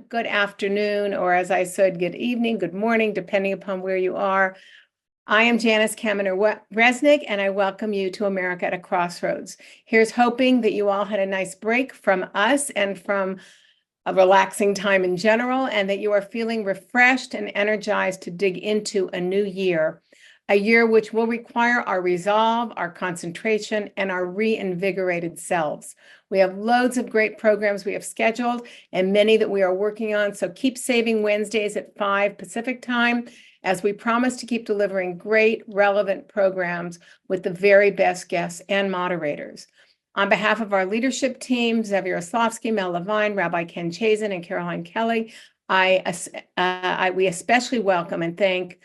Good afternoon, or as I said, good evening, good morning, depending upon where you are. I am Janice Kaminer-Resnick, and I welcome you to America at a Crossroads. Here's hoping that you all had a nice break from us and from a relaxing time in general, and that you are feeling refreshed and energized to dig into a new year, a year which will require our resolve, our concentration, and our reinvigorated selves. We have loads of great programs we have scheduled and many that we are working on, so keep saving Wednesdays at 5 Pacific time as we promise to keep delivering great, relevant programs with the very best guests and moderators. On behalf of our leadership team, Xavier Oslovsky, Mel Levine, Rabbi Ken Chazen, and Caroline Kelly, we especially welcome and thank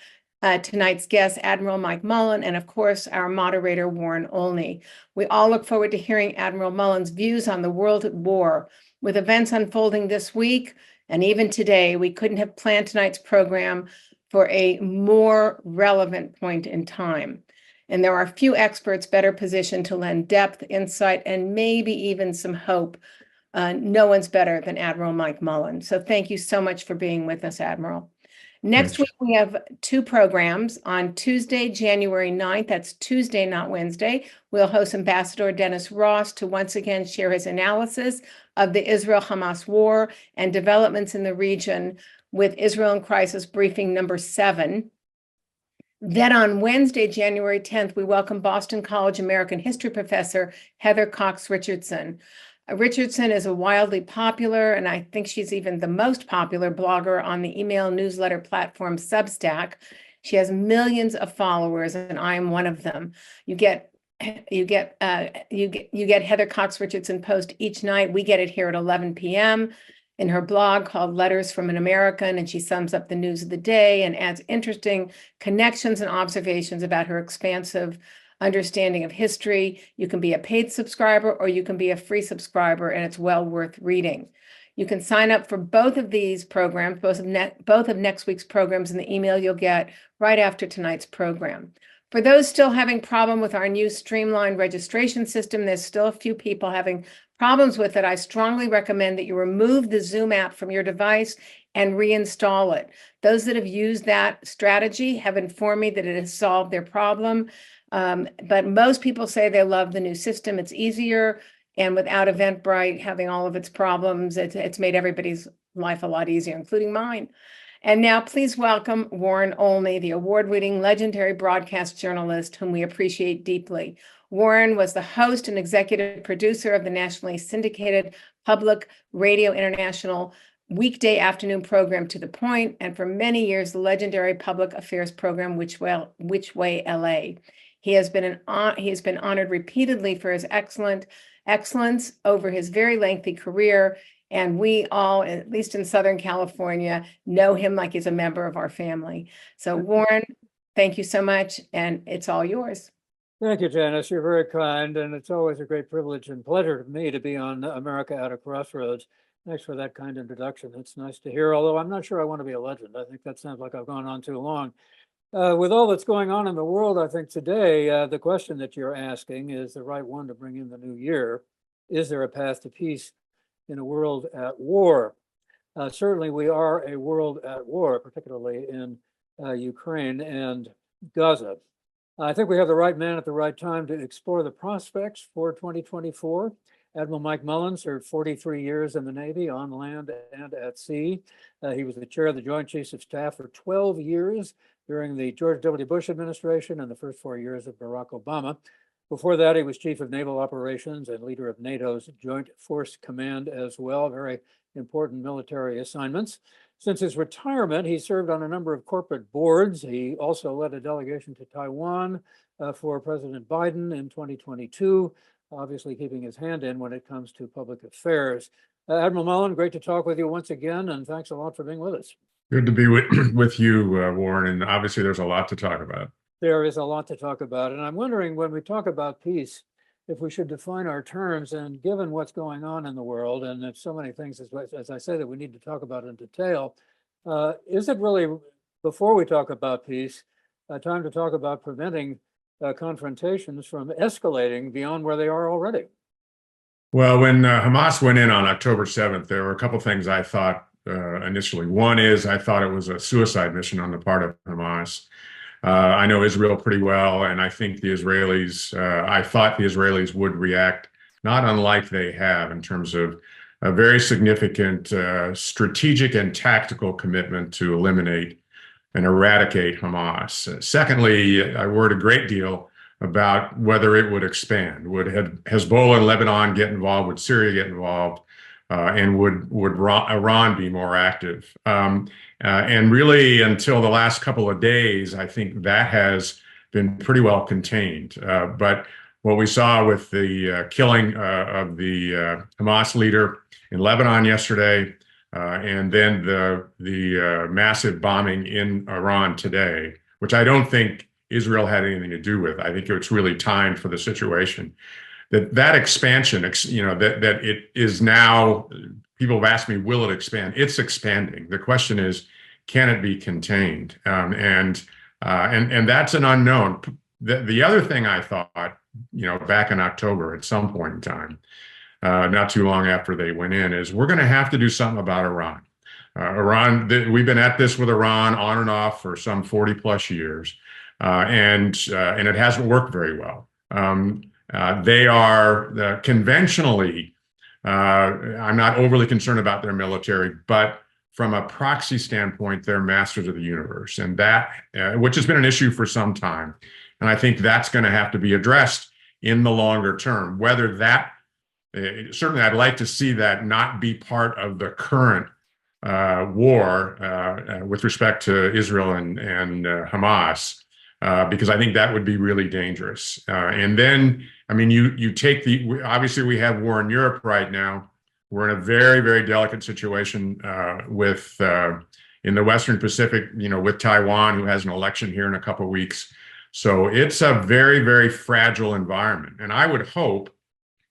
tonight's guest, Admiral Mike Mullen, and of course, our moderator, Warren Olney. We all look forward to hearing Admiral Mullen's views on the world at war. With events unfolding this week and even today, we couldn't have planned tonight's program for a more relevant point in time. And there are few experts better positioned to lend depth, insight, and maybe even some hope. No one's better than Admiral Mike Mullen. So thank you so much for being with us, Admiral. Next week, we have two programs. On Tuesday, January 9th, that's Tuesday, not Wednesday, we'll host Ambassador Dennis Ross to once again share his analysis of the Israel-Hamas war and developments in the region with Israel in Crisis Briefing number 7. Then on Wednesday, January 10th, we welcome Boston College American History professor Heather Cox Richardson. Richardson is a wildly popular, and I think she's even the most popular blogger on the email newsletter platform Substack. She has millions of followers, and I am one of them. You get Heather Cox Richardson post each night. We get it here at 11 p.m. in her blog called Letters from an American, and she sums up the news of the day and adds interesting connections and observations about her expansive understanding of history. You can be a paid subscriber or you can be a free subscriber, and it's well worth reading. You can sign up for both of these programs, both of next week's programs in the email you'll get right after tonight's program. For those still having problem with our new streamlined registration system, there's still a few people having problems with it. I strongly recommend that you remove the Zoom app from your device and reinstall it. Those that have used that strategy have informed me that it has solved their problem. But most people say they love the new system. It's easier, and without Eventbrite having all of its problems, it's made everybody's life a lot easier, including mine. And now please welcome Warren Olney, the award-winning legendary broadcast journalist whom we appreciate deeply. Warren was the host and executive producer of the nationally syndicated Public Radio International weekday afternoon program To the Point, and for many years, the legendary public affairs program Which Way LA. He has been honored repeatedly for his excellence over his very lengthy career, and we all, at least in Southern California, know him like he's a member of our family. So Warren, thank you so much, and it's all yours. Thank you, Janice. You're very kind, and it's always a great privilege and pleasure to me to be on America at a Crossroads. Thanks for that kind introduction. It's nice to hear, although I'm not sure I want to be a legend. I think that sounds like I've gone on too long. With all that's going on in the world, I think today, the question that you're asking is the right one to bring in the new year. Is there a path to peace in a world at war? Certainly, we are a world at war, particularly in Ukraine and Gaza. I think we have the right man at the right time to explore the prospects for 2024. Admiral Mike Mullen served 43 years in the Navy on land and at sea. He was the chair of the Joint Chiefs of Staff for 12 years during the George W. Bush administration and the first 4 years of Barack Obama. Before that, he was chief of naval operations and leader of NATO's Joint Force Command as well, very important military assignments. Since his retirement, he served on a number of corporate boards. He also led a delegation to Taiwan for President Biden in 2022, obviously keeping his hand in when it comes to public affairs. Admiral Mullen, great to talk with you once again, and thanks a lot for being with us. Good to be with you, Warren, and obviously there's a lot to talk about. There is a lot to talk about, and I'm wondering, when we talk about peace, if we should define our terms, and given what's going on in the world, and there's so many things, as I say, that we need to talk about in detail, is it really, before we talk about peace, time to talk about preventing confrontations from escalating beyond where they are already? Well, when Hamas went in on October 7th, there were a couple things I thought initially. One is I thought it was a suicide mission on the part of Hamas. I know Israel pretty well, and I think the Israelis, I thought the Israelis would react not unlike they have in terms of a very significant strategic and tactical commitment to eliminate and eradicate Hamas. Secondly, I worried a great deal about whether it would expand. Would Hezbollah and Lebanon get involved? Would Syria get involved? And would Iran be more active? And really, until the last couple of days, I think that has been pretty well contained. But what we saw with the killing of the Hamas leader in Lebanon yesterday, and then the massive bombing in Iran today, which I don't think Israel had anything to do with. I think it's really timed for the situation. That expansion, that it is now, people have asked me, will it expand? It's expanding. The question is, can it be contained? And that's an unknown. The other thing I thought, back in October at some point in time, not too long after they went in, is we're going to have to do something about Iran. We've been at this with Iran on and off for some 40 plus years, and it hasn't worked very well. They are conventionally, I'm not overly concerned about their military, but from a proxy standpoint, they're masters of the universe, and that, which has been an issue for some time. And I think that's going to have to be addressed in the longer term. Whether that, certainly I'd like to see that not be part of the current war with respect to Israel and Hamas, because I think that would be really dangerous. And then, I mean, you take obviously we have war in Europe right now. We're in a very, very delicate situation in the Western Pacific, with Taiwan, who has an election here in a couple of weeks. So it's a very, very fragile environment. And I would hope,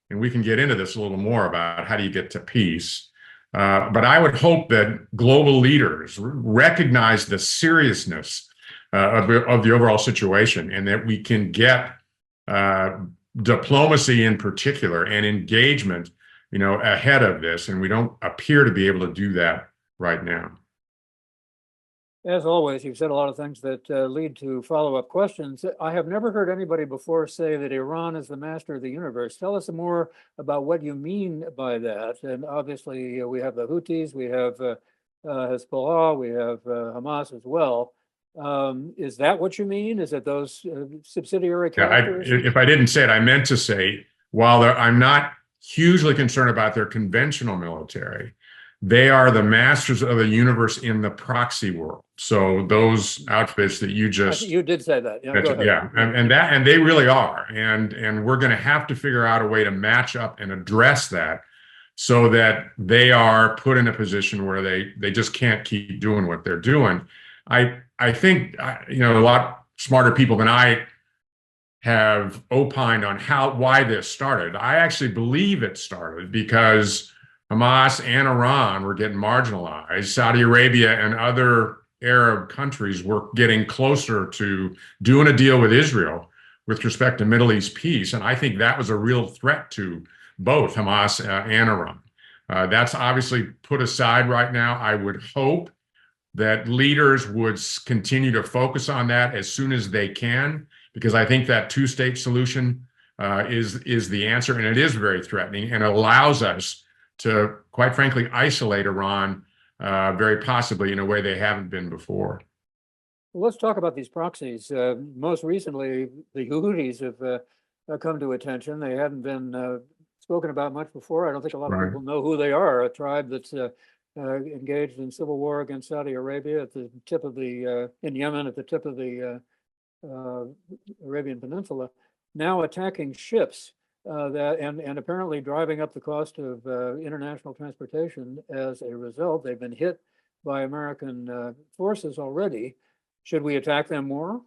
and we can get into this a little more about how do you get to peace, but I would hope that global leaders recognize the seriousness of the overall situation, and that we can get diplomacy in particular and engagement, ahead of this. And we don't appear to be able to do that right now. As always, you've said a lot of things that lead to follow-up questions. I have never heard anybody before say that Iran is the master of the universe. Tell us more about what you mean by that. And obviously, we have the Houthis, we have Hezbollah, we have Hamas as well. Is that what you mean? Is it those subsidiary characters? Yeah, if I didn't say it, I meant to say, while I'm not hugely concerned about their conventional military, they are the masters of the universe in the proxy world. So those outfits that you did say that. Yeah, go ahead. Yeah, and they really are. And we're going to have to figure out a way to match up and address that, so that they are put in a position where they just can't keep doing what they're doing. I think, a lot smarter people than I have opined on why this started. I actually believe it started because Hamas and Iran were getting marginalized. Saudi Arabia and other Arab countries were getting closer to doing a deal with Israel with respect to Middle East peace. And I think that was a real threat to both Hamas and Iran. That's obviously put aside right now. I would hope that leaders would continue to focus on that as soon as they can, because I think that two-state solution is the answer, and it is very threatening, and allows us to, quite frankly, isolate Iran very possibly in a way they haven't been before. Well, let's talk about these proxies. Most recently, the Houthis have come to attention. They hadn't been spoken about much before. I don't think a lot of people know who they are. A tribe that's engaged in civil war against Saudi Arabia at the tip of in Yemen, at the tip of the Arabian Peninsula, now attacking ships and apparently driving up the cost of international transportation as a result. They've been hit by American forces already. Should we attack them more?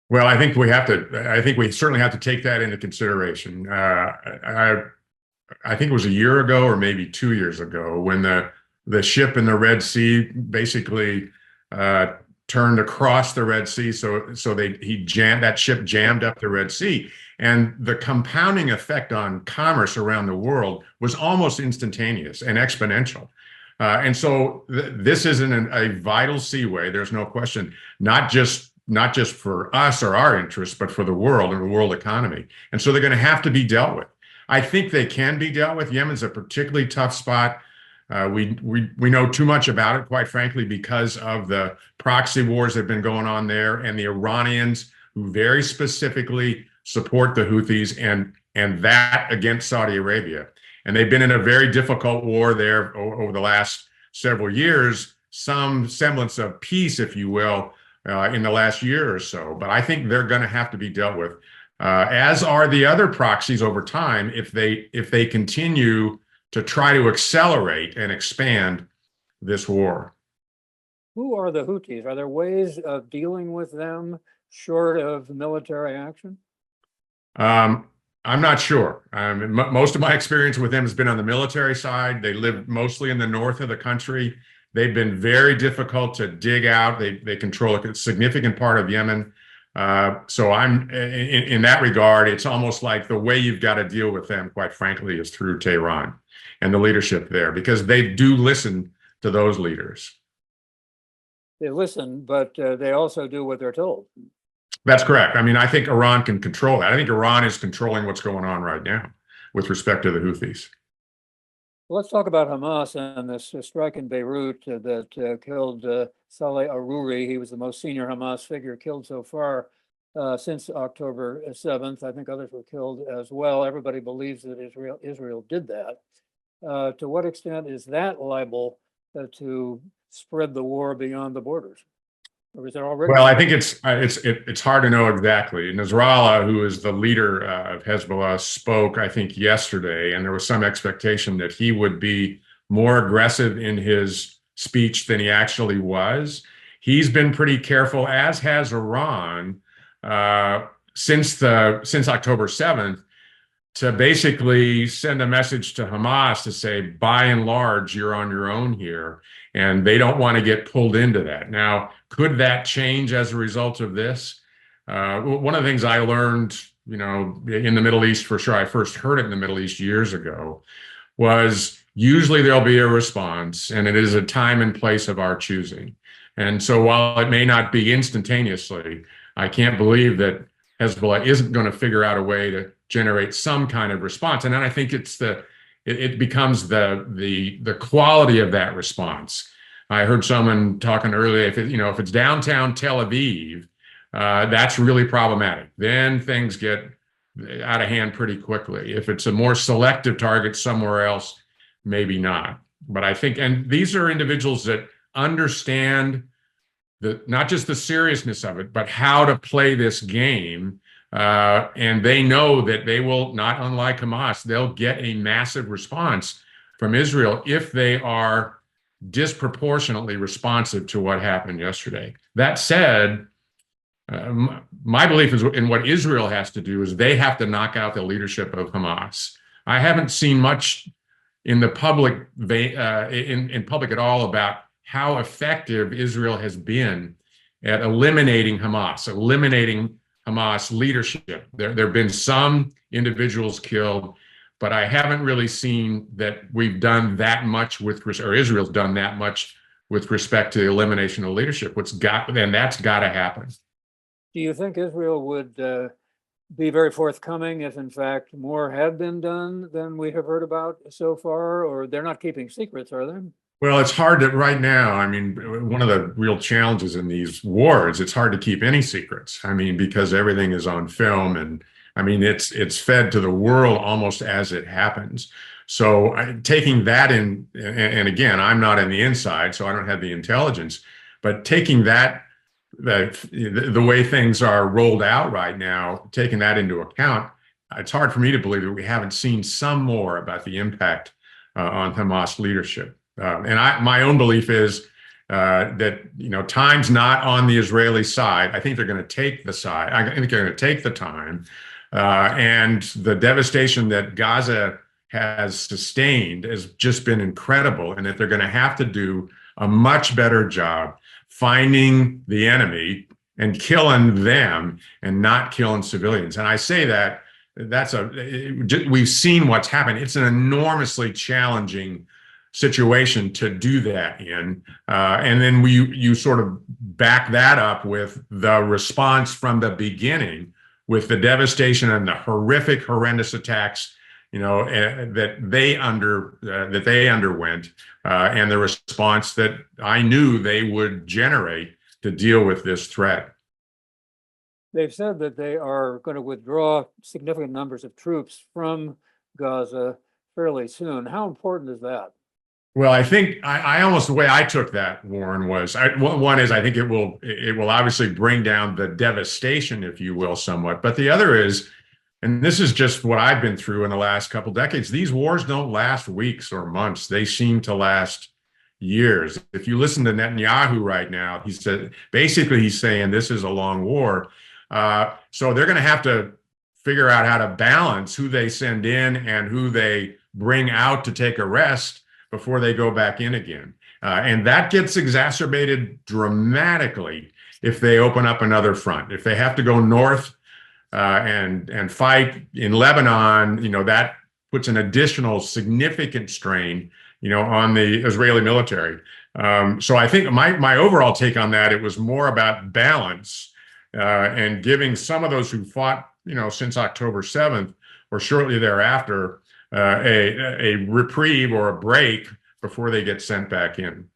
Well, I think we certainly have to take that into consideration. I think it was a year ago or maybe 2 years ago when the ship in the Red Sea basically turned across the Red Sea. So that ship jammed up the Red Sea. And the compounding effect on commerce around the world was almost instantaneous and exponential. And so this is a vital seaway. There's no question, not just for us or our interests, but for the world and the world economy. And so they're going to have to be dealt with. I think they can be dealt with. Yemen's a particularly tough spot. We know too much about it, quite frankly, because of the proxy wars that have been going on there, and the Iranians who very specifically support the Houthis and that against Saudi Arabia. And they've been in a very difficult war there over the last several years, some semblance of peace, if you will, in the last year or so. But I think they're going to have to be dealt with, as are the other proxies over time, if they continue to try to accelerate and expand this war. Who are the Houthis? Are there ways of dealing with them short of military action? I'm not sure. Most of my experience with them has been on the military side. They live mostly in the north of the country. They've been very difficult to dig out. They control a significant part of Yemen. So I'm in that regard, it's almost like the way you've got to deal with them, quite frankly, is through Tehran and the leadership there, because they do listen to those leaders. They listen, but they also do what they're told. That's correct. I mean, I think Iran can control that. I think Iran is controlling what's going on right now with respect to the Houthis. Well, let's talk about Hamas and this strike in Beirut that killed Saleh Aruri. He was the most senior Hamas figure killed so far since October 7th. I think others were killed as well. Everybody believes that Israel did that. To what extent is that liable to spread the war beyond the borders? Or is there already? Well, I think it's hard to know exactly. Nasrallah, who is the leader of Hezbollah, spoke, I think, yesterday, and there was some expectation that he would be more aggressive in his speech than he actually was. He's been pretty careful, as has Iran, since October 7th, to basically send a message to Hamas to say, by and large, you're on your own here. And they don't want to get pulled into that. Now, could that change as a result of this? One of the things I learned, in the Middle East, for sure, I first heard it in the Middle East years ago, was usually there'll be a response, and it is a time and place of our choosing. And so while it may not be instantaneously, I can't believe that Hezbollah isn't going to figure out a way to generate some kind of response. And then I think it becomes the quality of that response. I heard someone talking earlier, if it's downtown Tel Aviv, that's really problematic. Then things get out of hand pretty quickly. If it's a more selective target somewhere else, maybe not. But I think, and these are individuals that understand not just the seriousness of it, but how to play this game. And they know that they will, not unlike Hamas, they'll get a massive response from Israel if they are disproportionately responsive to what happened yesterday. That said, my belief is in what Israel has to do is they have to knock out the leadership of Hamas. I haven't seen much in the public, in public at all about how effective Israel has been at eliminating Hamas leadership. There have been some individuals killed, but I haven't really seen that we've done that much or Israel's done that much with respect to the elimination of leadership. And that's got to happen. Do you think Israel would be very forthcoming if, in fact, more had been done than we have heard about so far? Or they're not keeping secrets, are they? Well, it's hard right now. I mean, one of the real challenges in these wars, it's hard to keep any secrets. I mean, because everything is on film, and I mean, it's fed to the world almost as it happens. So taking that in, and again, I'm not in the inside, so I don't have the intelligence, but taking that, the way things are rolled out right now, taking that into account, it's hard for me to believe that we haven't seen some more about the impact on Hamas leadership. And my own belief is that, time's not on the Israeli side. I think they're going to take the side. I think they're going to take the time. And the devastation that Gaza has sustained has just been incredible, and that they're going to have to do a much better job finding the enemy and killing them and not killing civilians. And I say that we've seen what's happened. It's an enormously challenging situation to do that in. And then you sort of back that up with the response from the beginning, with the devastation and the horrendous attacks, that they underwent, and the response that I knew they would generate to deal with this threat. They've said that they are going to withdraw significant numbers of troops from Gaza fairly soon. How important is that? Well, I think I almost, the way I took that, Warren, was one is I think it will obviously bring down the devastation, if you will, somewhat. But the other is, and this is just what I've been through in the last couple decades, these wars don't last weeks or months. They seem to last years. If you listen to Netanyahu right now, he's saying this is a long war. So they're going to have to figure out how to balance who they send in and who they bring out to take a rest before they go back in again. And that gets exacerbated dramatically if they open up another front. If they have to go north and fight in Lebanon, that puts an additional significant strain, on the Israeli military. So I think my overall take on that, it was more about balance and giving some of those who fought, since October 7th or shortly thereafter, a reprieve or a break before they get sent back in.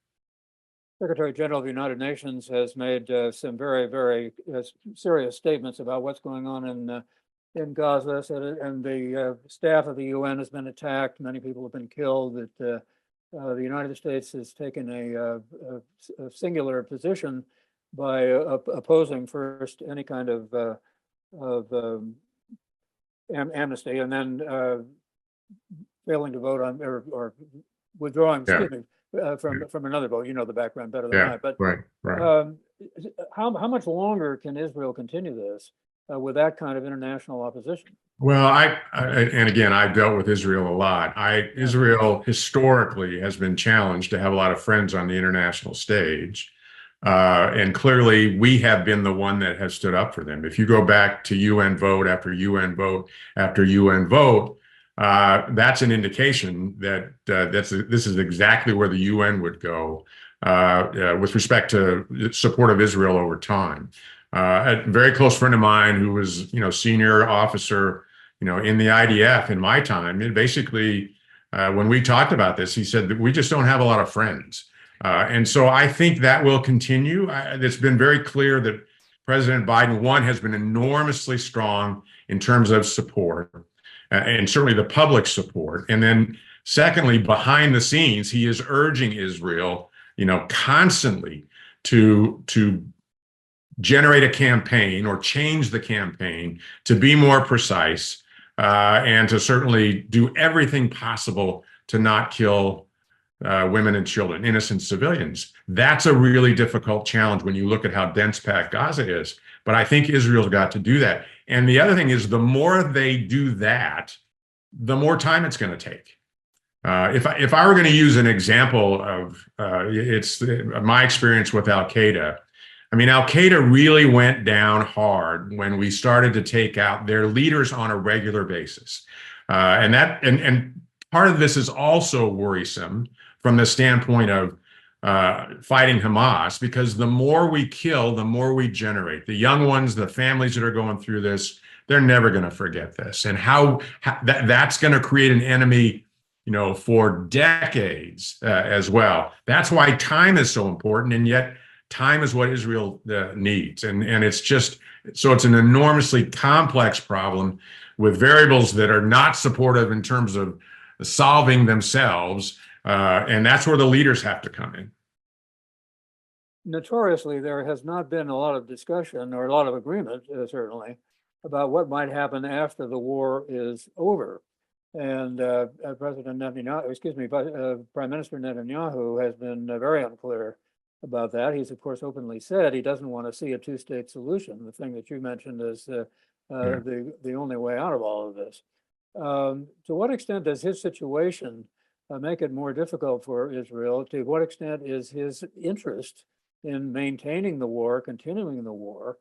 Secretary General of the United Nations has made some very, very serious statements about what's going on in Gaza, and the staff of the UN has been attacked. Many people have been killed. That the United States has taken a singular position by opposing first any kind of amnesty, and then failing to vote on or withdrawing, excuse me, from another vote. You know the background better than I. But right. How much longer can Israel continue this with that kind of international opposition? Well, and again, I've dealt with Israel a lot. Israel historically has been challenged to have a lot of friends on the international stage. And clearly, we have been the one that has stood up for them. If you go back to UN vote after UN vote after UN vote, that's an indication that this is exactly where the UN would go with respect to support of Israel over time. A very close friend of mine who was, senior officer, in the IDF in my time, it basically, when we talked about this, he said that we just don't have a lot of friends. And so I think that will continue. It's been very clear that President Biden, one, has been enormously strong in terms of support, and certainly the public support. And then secondly, behind the scenes, he is urging Israel, constantly to generate a campaign or change the campaign to be more precise, and to certainly do everything possible to not kill women and children, innocent civilians. That's a really difficult challenge when you look at how dense packed Gaza is. But I think Israel's got to do that. And the other thing is, the more they do that, the more time it's going to take. If I were going to use an example of it's my experience with Al-Qaeda, I mean, Al-Qaeda really went down hard when we started to take out their leaders on a regular basis. And part of this is also worrisome from the standpoint of fighting Hamas, because the more we kill, the more we generate. The young ones, the families that are going through this, they're never going to forget this. And how that's going to create an enemy, for decades as well. That's why time is so important. And yet time is what Israel needs. And it's just, so it's an enormously complex problem with variables that are not supportive in terms of solving themselves. And that's where the leaders have to come in. Notoriously, there has not been a lot of discussion or a lot of agreement, certainly, about what might happen after the war is over. And President Netanyahu, Prime Minister Netanyahu has been very unclear about that. He's, of course, openly said he doesn't want to see a two-state solution. The thing that you mentioned is the only way out of all of this. To what extent does his situation make it more difficult for Israel? To what extent is his interest in maintaining the war, continuing the war,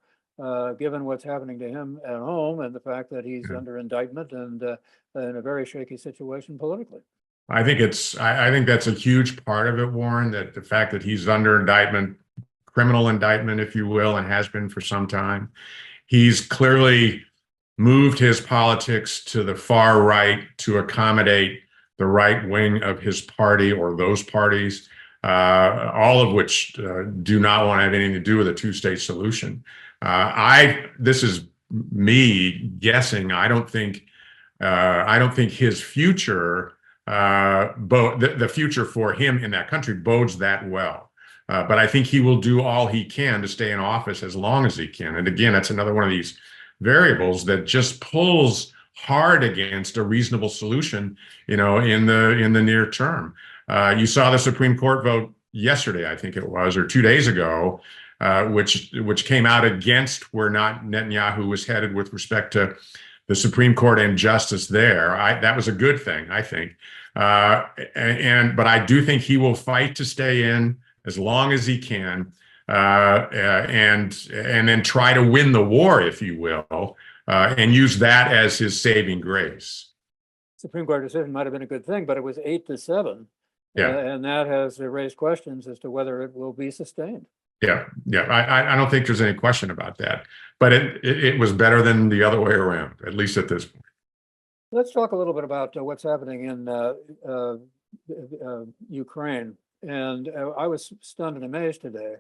given what's happening to him at home and the fact that he's under indictment and in a very shaky situation politically? I think that's a huge part of it, Warren, that the fact that he's under indictment, criminal indictment, if you will, and has been for some time. He's clearly moved his politics to the far right to accommodate the right wing of his party or those parties, all of which do not want to have anything to do with a two-state solution. This is me guessing. I don't think his future, the future for him in that country bodes that well. But I think he will do all he can to stay in office as long as he can. And again, that's another one of these variables that just pulls hard against a reasonable solution, in the near term. You saw the Supreme Court vote yesterday, I think it was, or 2 days ago, which came out against where Netanyahu was headed with respect to the Supreme Court and justice there. That was a good thing, I think. But I do think he will fight to stay in as long as he can, and then try to win the war, if you will, and use that as his saving grace. Supreme Court decision might have been a good thing, but it was 8-7. Yeah. And that has raised questions as to whether it will be sustained. Yeah. I don't think there's any question about that. But it was better than the other way around, at least at this point. Let's talk a little bit about what's happening in Ukraine. And I was stunned and amazed today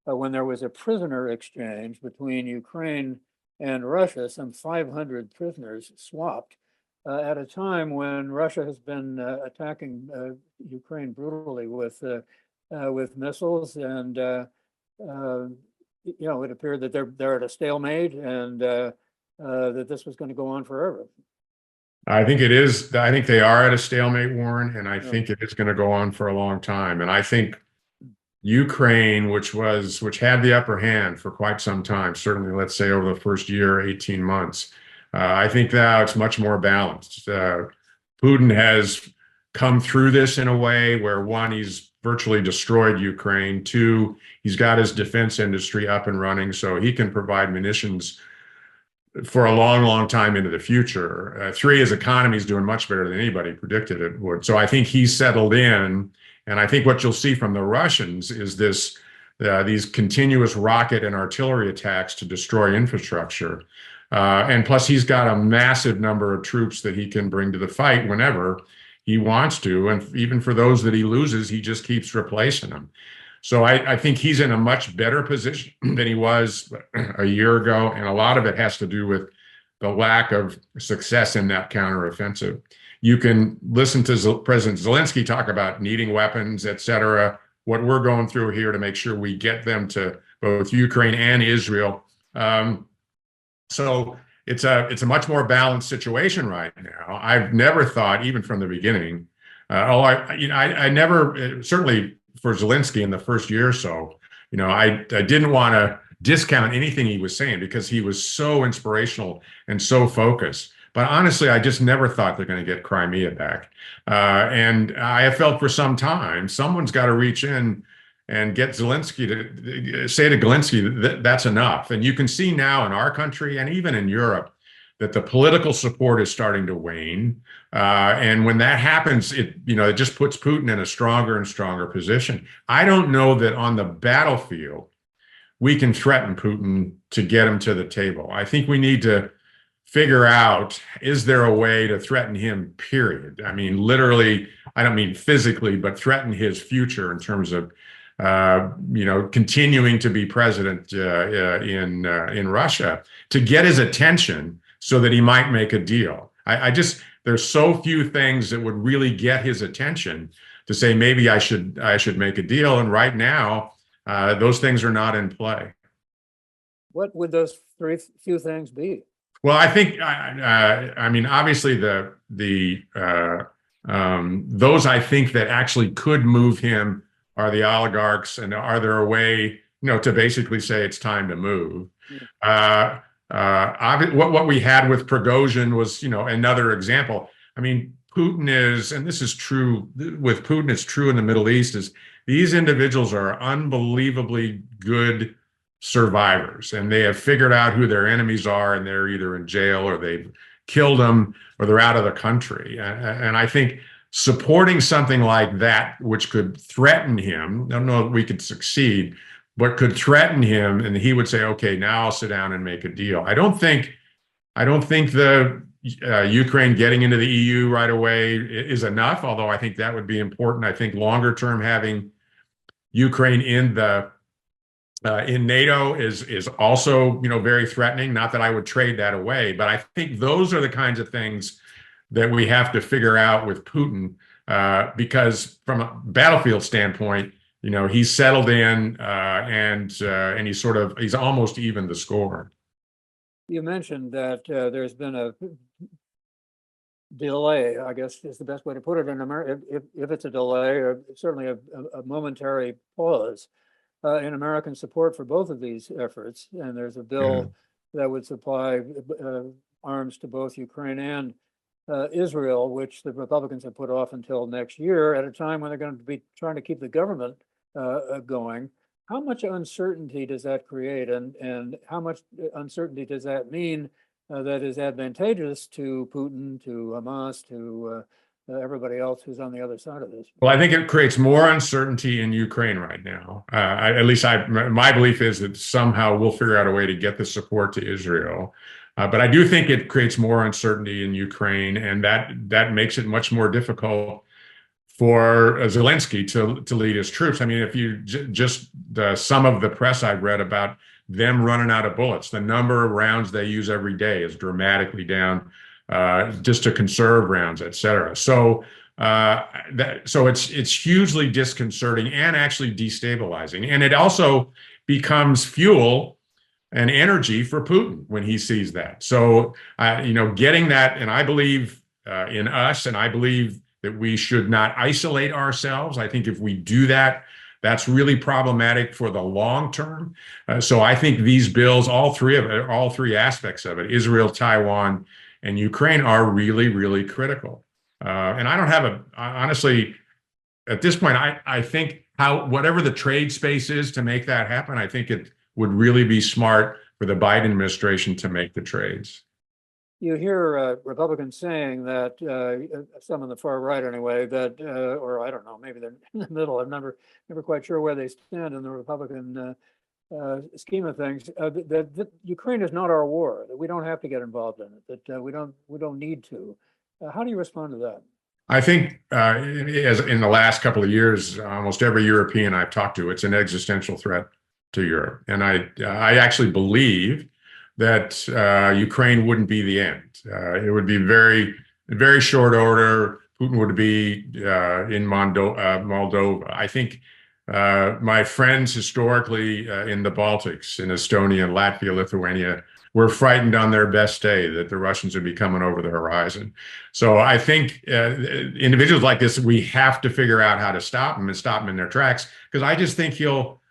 when there was a prisoner exchange between Ukraine and Russia, some 500 prisoners swapped at a time when Russia has been attacking Ukraine brutally with missiles, and it appeared that they're at a stalemate, and that this was going to go on forever. I think it is. I think they are at a stalemate, Warren, and I think it is going to go on for a long time. And I think Ukraine, which had the upper hand for quite some time, certainly, let's say over the first year, 18 months, I think now it's much more balanced. Putin has come through this in a way where, one, he's virtually destroyed Ukraine. Two, he's got his defense industry up and running, so he can provide munitions for a long, long time into the future. Three, his economy is doing much better than anybody predicted it would. So I think he's settled in. And I think what you'll see from the Russians is these continuous rocket and artillery attacks to destroy infrastructure. And plus, he's got a massive number of troops that he can bring to the fight whenever he wants to. And even for those that he loses, he just keeps replacing them. So I think he's in a much better position than he was a year ago. And a lot of it has to do with the lack of success in that counteroffensive. You can listen to President Zelensky talk about needing weapons, et cetera, what we're going through here to make sure we get them to both Ukraine and Israel. So it's a much more balanced situation right now. I've never thought, even from the beginning, I never, certainly for Zelensky in the first year or so, I didn't want to discount anything he was saying because he was so inspirational and so focused. But honestly, I just never thought they're going to get Crimea back. And I have felt for some time, someone's got to reach in and get Zelensky to say to Zelensky that that's enough. And you can see now in our country and even in Europe that the political support is starting to wane. And when that happens, it just puts Putin in a stronger and stronger position. I don't know that on the battlefield, we can threaten Putin to get him to the table. I think we need to figure out, is there a way to threaten him, period? I mean, literally, I don't mean physically, but threaten his future in terms of, continuing to be president in Russia, to get his attention so that he might make a deal. There's so few things that would really get his attention to say, maybe I should make a deal. And right now, those things are not in play. What would those few things be? Well, I think, obviously those I think that actually could move him are the oligarchs, and are there a way, to basically say it's time to move? What we had with Prigozhin was, another example. I mean, Putin is, and this is true with Putin, it's true in the Middle East, is these individuals are unbelievably good survivors, and they have figured out who their enemies are, and they're either in jail or they've killed them or they're out of the country. And I think supporting something like that, which could threaten him. I don't know if we could succeed, but could threaten him, and he would say, "Okay, now I'll sit down and make a deal." I don't think the Ukraine getting into the EU right away is enough, although I think that would be important. I think longer term having Ukraine in NATO is also, very threatening. Not that I would trade that away, but I think those are the kinds of things that we have to figure out with Putin, because from a battlefield standpoint, he's settled in, and he's almost even the score. You mentioned that there's been a delay, I guess is the best way to put it in America, if it's a delay, or certainly a momentary pause in American support for both of these efforts. And there's a bill that would supply arms to both Ukraine and Israel, which the Republicans have put off until next year, at a time when they're going to be trying to keep the government going. How much uncertainty does that create, and how much uncertainty does that mean that is advantageous to Putin, to Hamas, to everybody else who's on the other side of this? Well, I think it creates more uncertainty in Ukraine right now. My belief is that somehow we'll figure out a way to get the support to Israel. But I do think it creates more uncertainty in Ukraine, and that makes it much more difficult for Zelensky to lead his troops. I mean, if you some of the press I've read about them running out of bullets, the number of rounds they use every day is dramatically down, just to conserve rounds, et cetera. So it's hugely disconcerting and actually destabilizing, and it also becomes fuel and energy for Putin when he sees that. So getting that, and I believe in us, and I believe that we should not isolate ourselves. I think if we do that, that's really problematic for the long term. So I think these bills, all three aspects of it, Israel, Taiwan, and Ukraine, are really, really critical. And I don't have honestly, at this point, I think whatever the trade space is to make that happen, I think it would really be smart for the Biden administration to make the trades. You hear Republicans saying that, some on the far right anyway, that, or I don't know, maybe they're in the middle. I'm never quite sure where they stand in the Republican scheme of things. That Ukraine is not our war. That we don't have to get involved in it. That we don't need to. How do you respond to that? I think, as in the last couple of years, almost every European I've talked to, it's an existential threat to Europe, and I actually believe that Ukraine wouldn't be the end. It would be very, very short order. Putin would be in Moldova. I think my friends historically in the Baltics, in Estonia, Latvia, Lithuania, were frightened on their best day that the Russians would be coming over the horizon. So I think individuals like this, we have to figure out how to stop them and stop them in their tracks, because I just think he'll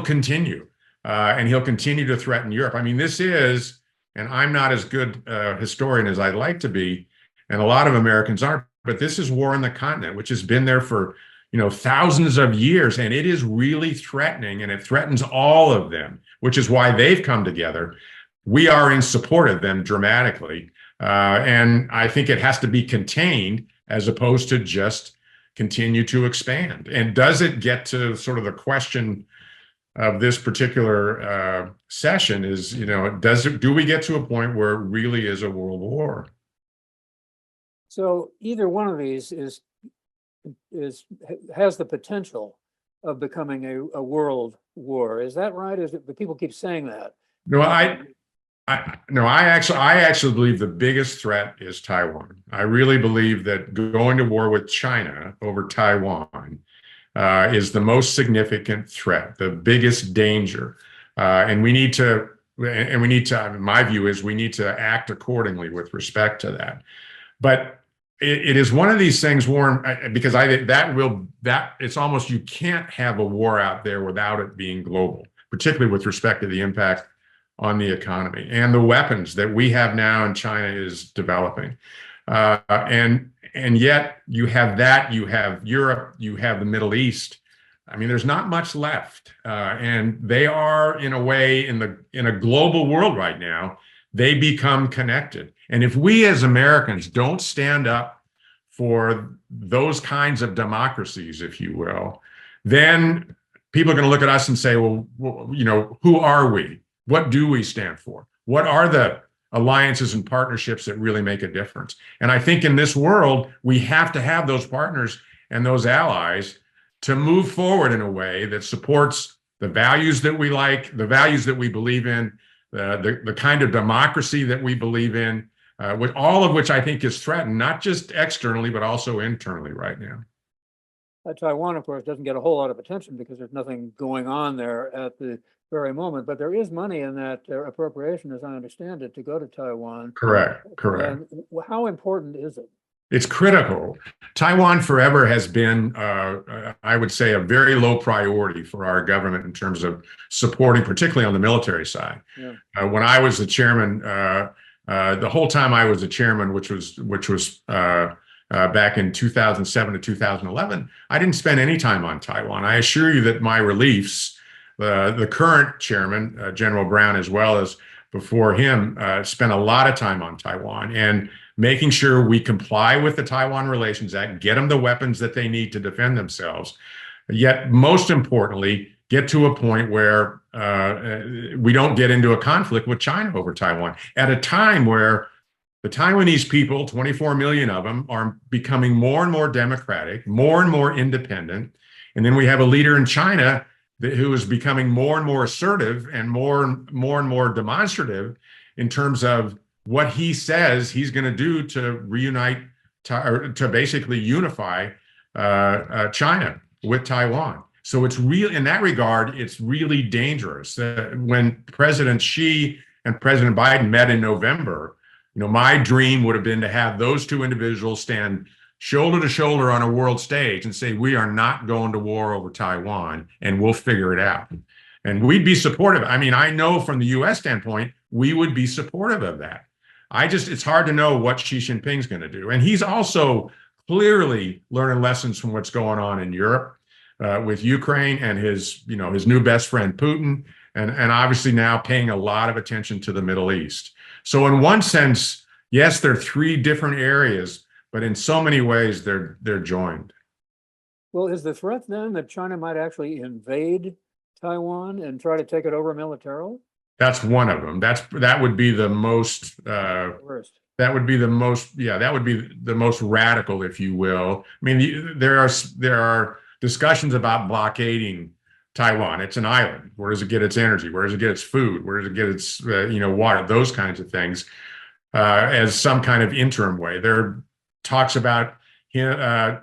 continue. And he'll continue to threaten Europe. I mean, this is, and I'm not as good a historian as I'd like to be, and a lot of Americans aren't, but this is war on the continent, which has been there for, thousands of years, and it is really threatening, and it threatens all of them, which is why they've come together. We are in support of them dramatically, and I think it has to be contained as opposed to just continue to expand. And does it get to sort of the question of this particular session is, do we get to a point where it really is a world war? So either one of these has the potential of becoming a world war. Is that right? But people keep saying that. No, I actually believe the biggest threat is Taiwan. I really believe that going to war with China over Taiwan is the most significant threat, the biggest danger, and we need to. My view is we need to act accordingly with respect to that. But it is one of these things, Warren, because it's almost, you can't have a war out there without it being global, particularly with respect to the impact on the economy and the weapons that we have now and China is developing, and yet you have Europe, you have the Middle East. I mean, there's not much left, and they are, in a way, in a global world right now, they become connected. And if we as Americans don't stand up for those kinds of democracies, if you will, then people are going to look at us and say, well, who are we? What do we stand for? What are the alliances and partnerships that really make a difference? And I think in this world, we have to have those partners and those allies to move forward in a way that supports the values that we like, the values that we believe in, the kind of democracy that we believe in, with all of which I think is threatened, not just externally, but also internally right now. Taiwan, of course, doesn't get a whole lot of attention because there's nothing going on there at the very moment, but there is money in that appropriation, as I understand it, to go to Taiwan. Correct. And how important is it? It's critical. Taiwan forever has been, I would say, a very low priority for our government in terms of supporting, particularly on the military side. Yeah. When I was the chairman, the whole time I was the chairman, which was back in 2007 to 2011, I didn't spend any time on Taiwan. I assure you that my reliefs, the current chairman, General Brown, as well as before him, spent a lot of time on Taiwan and making sure we comply with the Taiwan Relations Act, get them the weapons that they need to defend themselves. Yet, most importantly, get to a point where we don't get into a conflict with China over Taiwan at a time where the Taiwanese people, 24 million of them, are becoming more and more democratic, more and more independent. And then we have a leader in China who is becoming more and more assertive and more demonstrative in terms of what he says he's going to do to reunite, or to basically unify China with Taiwan. So it's really, in that regard, it's really dangerous. When President Xi and President Biden met in November, my dream would have been to have those two individuals stand shoulder to shoulder on a world stage and say, we are not going to war over Taiwan and we'll figure it out. And we'd be supportive. I mean, I know from the US standpoint, we would be supportive of that. It's hard to know what Xi Jinping's going to do. And he's also clearly learning lessons from what's going on in Europe with Ukraine and his new best friend, Putin, and obviously now paying a lot of attention to the Middle East. So in one sense, yes, they're three different areas, but in so many ways they're joined. Well, is the threat then that China might actually invade Taiwan and try to take it over militarily? That's one of them. That would be the most worst. That would be the most radical, if you will. I mean, there are discussions about blockading Taiwan. It's an island. Where does it get its energy? Where does it get its food? Where does it get its water? Those kinds of things, as some kind of interim way. There are talks about China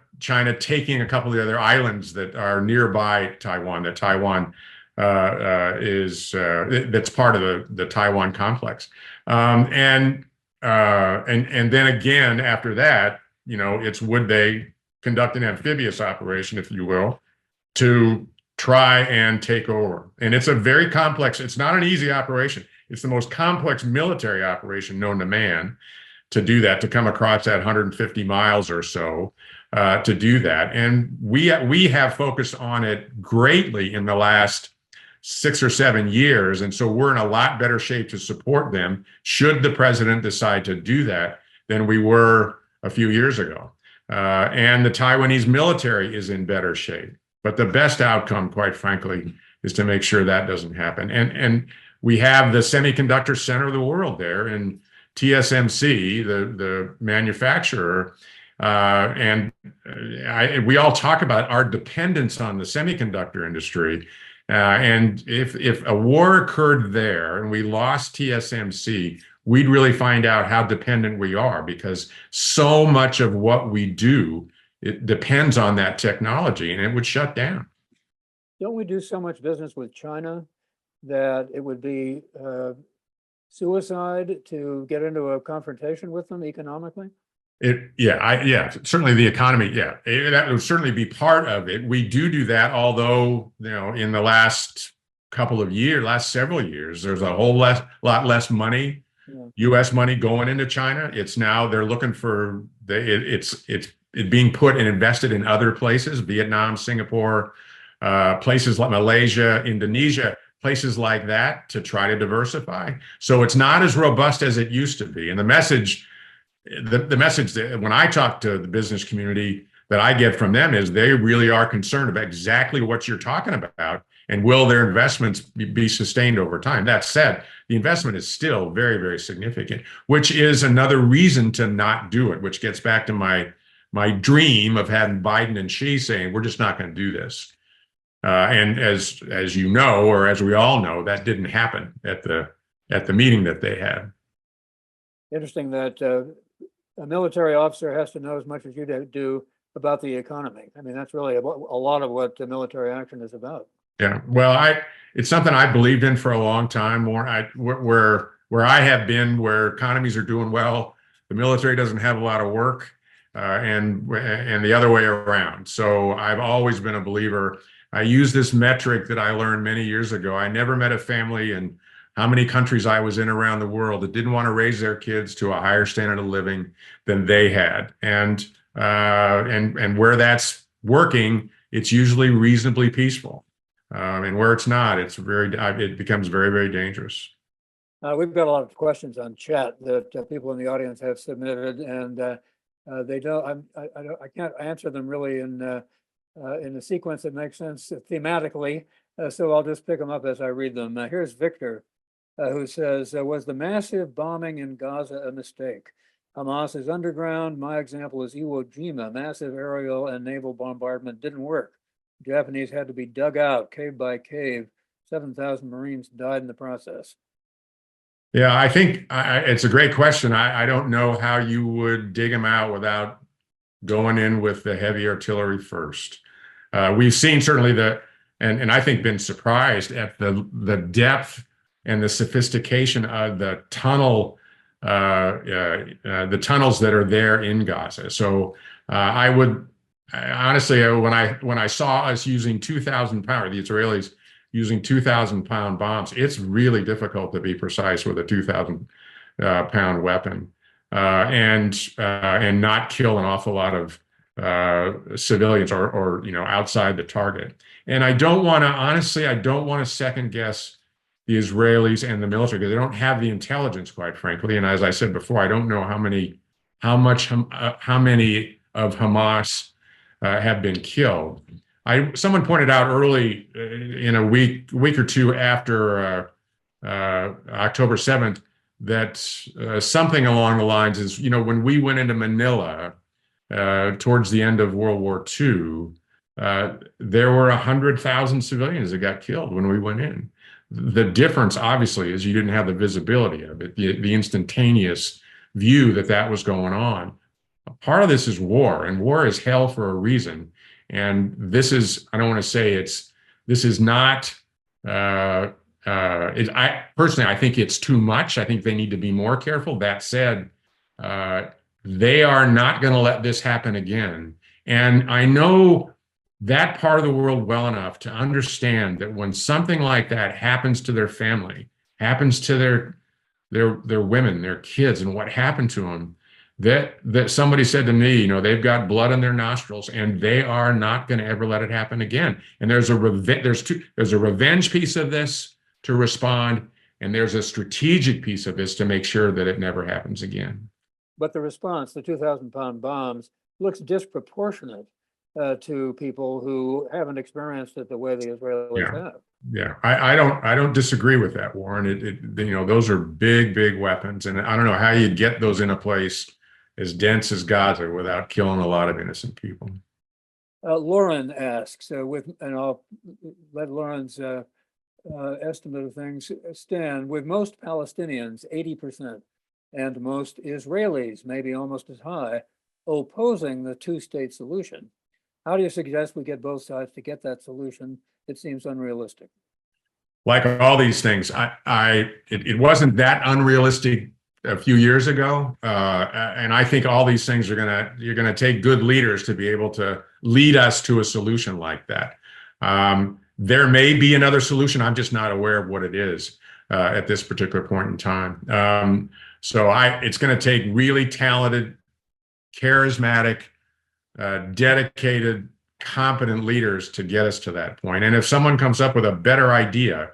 taking a couple of the other islands that are nearby Taiwan. That Taiwan that's part of the Taiwan complex, and then again after that, it's would they conduct an amphibious operation, if you will, to try and take over. And it's a very complex. It's not an easy operation. It's the most complex military operation known to man to do that, to come across that 150 miles or so. To do that, and we have focused on it greatly in the last 6 or 7 years, and so we're in a lot better shape to support them should the president decide to do that than we were a few years ago. And the Taiwanese military is in better shape. But the best outcome, quite frankly, is to make sure that doesn't happen. And we have the semiconductor center of the world there, and TSMC, the manufacturer. We all talk about our dependence on the semiconductor industry. And if a war occurred there and we lost TSMC, we'd really find out how dependent we are, because so much of what we do, it depends on that technology, and it would shut down. Don't we do so much business with China that it would be suicide to get into a confrontation with them economically? Certainly the economy. That would certainly be part of it. We do that, although, in the last several years, there's a lot less money, U.S. money going into China. It's now they're looking for it's being put and invested in other places, Vietnam, Singapore, places like Malaysia, Indonesia, places like that, to try to diversify. So it's not as robust as it used to be. And the message the message that when I talk to the business community that I get from them is they really are concerned about exactly what you're talking about, and will their investments be sustained over time. That said, the investment is still very, very significant, which is another reason to not do it, which gets back to my dream of having Biden and Xi saying, we're just not going to do this. And as you know, or as we all know, that didn't happen at the meeting that they had. Interesting that a military officer has to know as much as you do about the economy. I mean, that's really a lot of what military action is about. Yeah, well, it's something I believed in for a long time. Where I have been, where economies are doing well, the military doesn't have a lot of work, and the other way around. So I've always been a believer. I use this metric that I learned many years ago. I never met a family in how many countries I was in around the world that didn't want to raise their kids to a higher standard of living than they had. And where that's working, it's usually reasonably peaceful. And where it's not, it becomes very, very dangerous. We've got a lot of questions on chat that people in the audience have submitted, and they don't. I can't answer them really in a sequence that makes sense thematically. So I'll just pick them up as I read them. Here's Victor, who says, "Was the massive bombing in Gaza a mistake? Hamas is underground. My example is Iwo Jima. Massive aerial and naval bombardment didn't work. Japanese had to be dug out cave by cave. 7,000 Marines died in the process." Yeah, I think it's a great question. I don't know how you would dig them out without going in with the heavy artillery first. We've seen certainly and I think been surprised at the depth and the sophistication of the tunnels that are there in Gaza. So honestly, when I saw us using 2,000 pound, the Israelis using 2,000-pound bombs, it's really difficult to be precise with a 2,000-pound weapon and not kill an awful lot of civilians or outside the target. And I don't want to second guess the Israelis and the military because they don't have the intelligence, quite frankly. And as I said before, I don't know how many of Hamas have been killed. Someone pointed out early in a week or two after October 7th that something along the lines is, when we went into Manila towards the end of World War II, there were 100,000 civilians that got killed when we went in. The difference, obviously, is you didn't have the visibility of it, the instantaneous view that was going on. Part of this is war, and war is hell for a reason. And this is, I don't want to say this is not, I think it's too much. I think they need to be more careful. That said, they are not going to let this happen again. And I know that part of the world well enough to understand that when something like that happens to their family, happens to their women, their kids, and what happened to them, that somebody said to me, they've got blood in their nostrils and they are not going to ever let it happen again. And there's a revenge piece of this to respond, and there's a strategic piece of this to make sure that it never happens again. But the response, the 2,000-pound bombs, looks disproportionate to people who haven't experienced it the way the Israelis have. Yeah, I don't disagree with that, Warren. Those are big, big weapons, and I don't know how you'd get those in a place as dense as Gaza without killing a lot of innocent people. Lauren asks, and I'll let Lauren's estimate of things stand. With most Palestinians, 80%, and most Israelis, maybe almost as high, opposing the two-state solution, how do you suggest we get both sides to get that solution? It seems unrealistic. Like all these things, it wasn't that unrealistic a few years ago, and I think all these things you're gonna take good leaders to be able to lead us to a solution like that. There may be another solution. I'm just not aware of what it is at this particular point in time. So it's going to take really talented, charismatic, dedicated, competent leaders to get us to that point. And if someone comes up with a better idea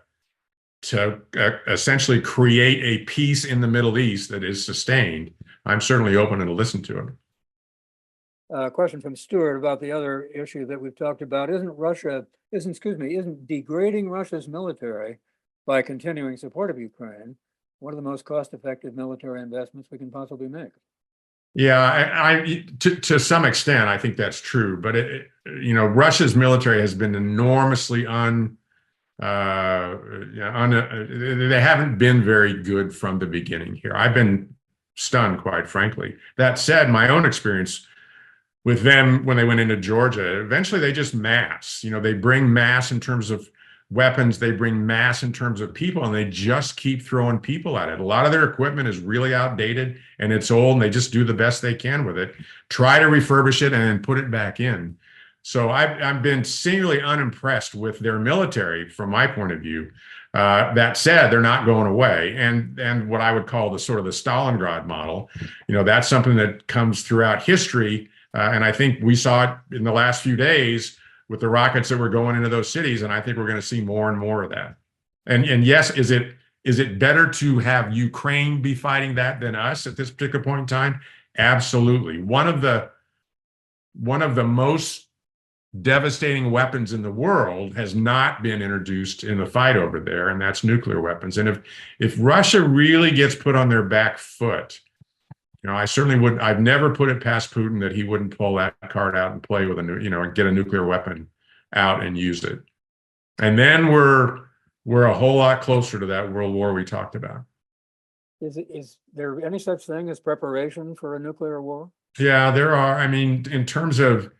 to essentially create a peace in the Middle East that is sustained, I'm certainly open to listen to it. Question from Stuart about the other issue that we've talked about. Isn't degrading Russia's military by continuing support of Ukraine one of the most cost-effective military investments we can possibly make? Yeah, to some extent, I think that's true. But Russia's military has been enormously they haven't been very good from the beginning here. I've been stunned, quite frankly. That said, my own experience with them when they went into Georgia, eventually they just mass. They bring mass in terms of weapons, they bring mass in terms of people, and they just keep throwing people at it. A lot of their equipment is really outdated and it's old, and they just do the best they can with it, try to refurbish it and then put it back in. So I've been singularly unimpressed with their military from my point of view. That said, they're not going away. And what I would call the sort of the Stalingrad model, that's something that comes throughout history. And I think we saw it in the last few days with the rockets that were going into those cities. And I think we're going to see more and more of that. And yes, is it better to have Ukraine be fighting that than us at this particular point in time? Absolutely. One of the most devastating weapons in the world has not been introduced in the fight over there, and that's nuclear weapons. And if Russia really gets put on their back foot, I certainly would. I've never put it past Putin that he wouldn't pull that card out and play with and get a nuclear weapon out and use it. And then we're a whole lot closer to that world war we talked about. Is there any such thing as preparation for a nuclear war? Yeah, there are. I mean, in terms of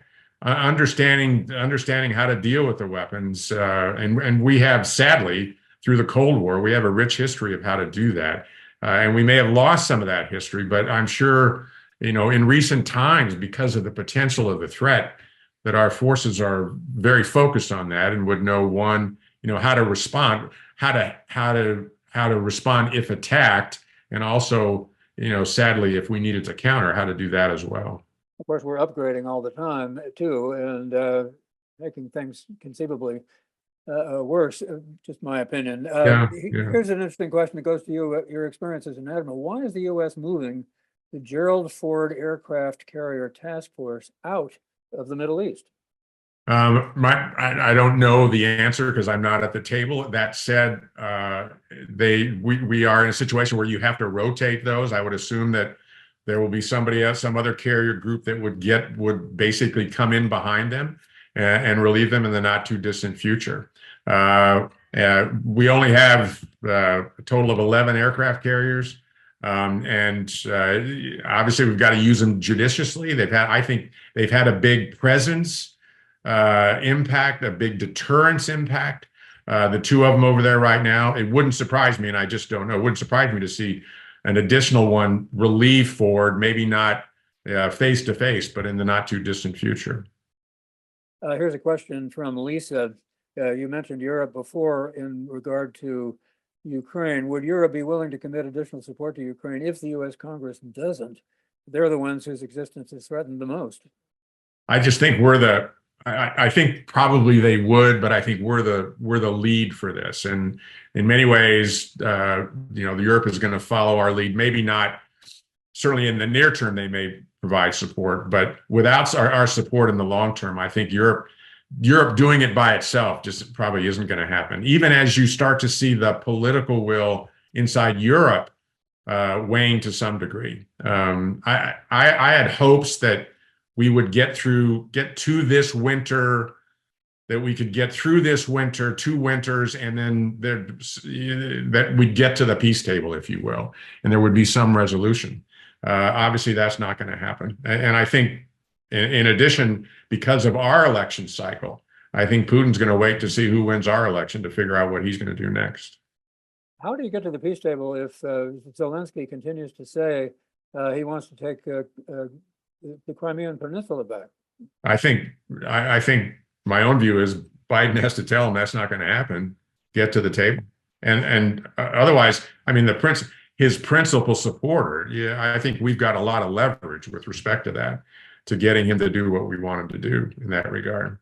understanding how to deal with the weapons, and we have, sadly, through the Cold War, we have a rich history of how to do that. And we may have lost some of that history, but I'm sure, in recent times, because of the potential of the threat, that our forces are very focused on that and would know, how to respond, how to respond if attacked, and also, sadly, if we needed to counter, how to do that as well. Of course, we're upgrading all the time too, and making things conceivably worse, just my opinion. Here's an interesting question that goes to you, your experience as an admiral. Why is the U.S. moving the Gerald Ford Aircraft Carrier Task Force out of the Middle East? I don't know the answer because I'm not at the table. That said, we are in a situation where you have to rotate those. I would assume that there will be somebody else, some other carrier group that would basically come in behind them and relieve them in the not too distant future. We only have a total of 11 aircraft carriers. And obviously we've got to use them judiciously. I think they've had a big presence impact, a big deterrence impact. The two of them over there right now, it wouldn't surprise me, and I just don't know, it wouldn't surprise me to see an additional one relieve Ford, maybe not face to face, but in the not too distant future. Here's a question from Lisa. You mentioned Europe before in regard to Ukraine. Would Europe be willing to commit additional support to Ukraine if the U.S. Congress doesn't? They're the ones whose existence is threatened the most. I just think I think probably they would, but I think we're the lead for this. And in many ways, Europe is going to follow our lead. Maybe not, certainly in the near term, they may provide support, but without our support in the long term, I think Europe doing it by itself just probably isn't going to happen. Even as you start to see the political will inside Europe wane to some degree. I had hopes that we would get to this winter, that we could get through this winter, 2 winters, and then that we'd get to the peace table, if you will, and there would be some resolution. Obviously, that's not going to happen. And I think, in addition, because of our election cycle, I think Putin's going to wait to see who wins our election to figure out what he's going to do next. How do you get to the peace table if Zelensky continues to say he wants to take the Crimean Peninsula back? I think my own view is Biden has to tell him that's not going to happen. Get to the table, and otherwise, I mean, his principal supporter. Yeah, I think we've got a lot of leverage with respect to that, to getting him to do what we want him to do in that regard.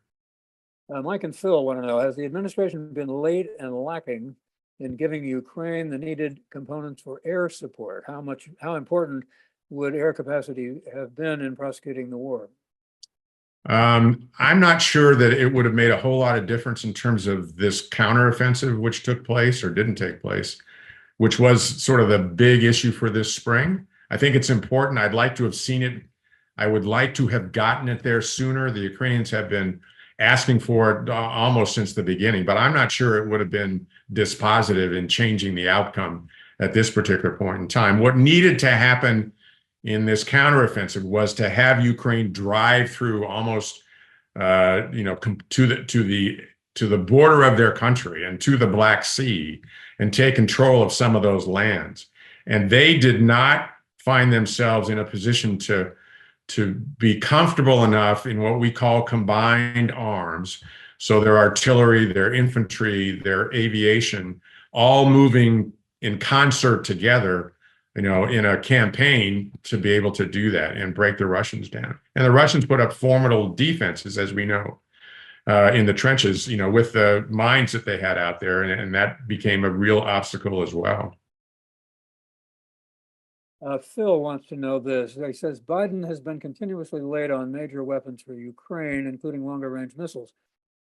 Mike and Phil want to know: has the administration been late and lacking in giving Ukraine the needed components for air support? How important would air capacity have been in prosecuting the war? I'm not sure that it would have made a whole lot of difference in terms of this counteroffensive, which took place or didn't take place, which was sort of the big issue for this spring. I think it's important. I'd like to have seen it. I would like to have gotten it there sooner. The Ukrainians have been asking for it almost since the beginning, but I'm not sure it would have been dispositive in changing the outcome at this particular point in time. What needed to happen in this counteroffensive was to have Ukraine drive through almost, to the border of their country and to the Black Sea and take control of some of those lands. And they did not find themselves in a position to be comfortable enough in what we call combined arms. So their artillery, their infantry, their aviation, all moving in concert together, in a campaign to be able to do that and break the Russians down. And the Russians put up formidable defenses, as we know, in the trenches, with the mines that they had out there. And that became a real obstacle as well. Phil wants to know this. He says, Biden has been continuously late on major weapons for Ukraine, including longer range missiles.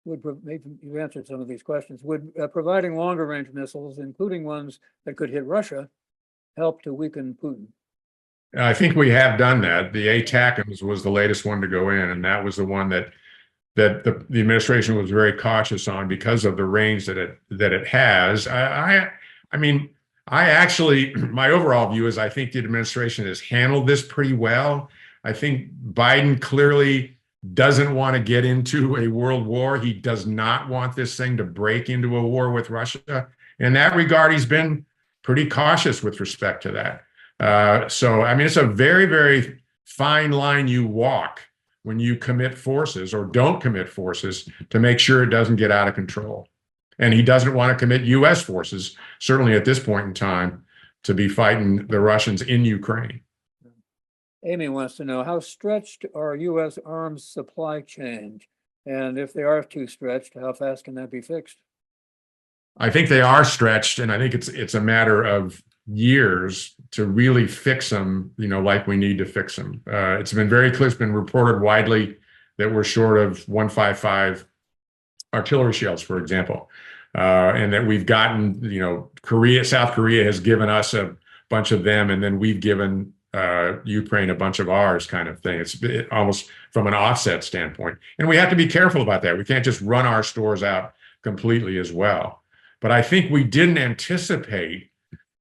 Maybe you answered some of these questions. Would providing longer range missiles, including ones that could hit Russia, help to weaken Putin? I think we have done that. The ATACMS was the latest one to go in, and that was the one that the administration was very cautious on because of the range that it has. I mean, my overall view is I think the administration has handled this pretty well. I think Biden clearly doesn't want to get into a world war. He does not want this thing to break into a war with Russia. In that regard, he's been pretty cautious with respect to that. So, I mean, it's a very, very fine line you walk when you commit forces or don't commit forces to make sure it doesn't get out of control. And he doesn't want to commit U.S. forces, certainly at this point in time, to be fighting the Russians in Ukraine. Amy wants to know, how stretched are U.S. arms supply chains? And if they are too stretched, how fast can that be fixed? I think they are stretched, and I think it's a matter of years to really fix them, like we need to fix them. It's been very clear, it's been reported widely that we're short of 155 artillery shells, for example, and that we've gotten, South Korea has given us a bunch of them, and then we've given Ukraine a bunch of ours, kind of thing. It's almost from an offset standpoint. And we have to be careful about that. We can't just run our stores out completely as well. But I think we didn't anticipate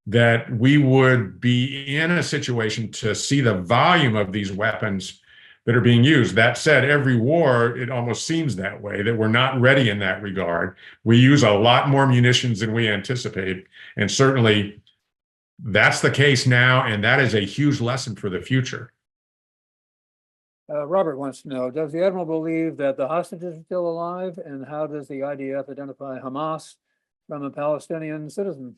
that we would be in a situation to see the volume of these weapons that are being used. That said, every war, it almost seems that way, that we're not ready in that regard. We use a lot more munitions than we anticipate. And certainly that's the case now, and that is a huge lesson for the future. Robert wants to know, does the Admiral believe that the hostages are still alive? And how does the IDF identify Hamas from a Palestinian citizen?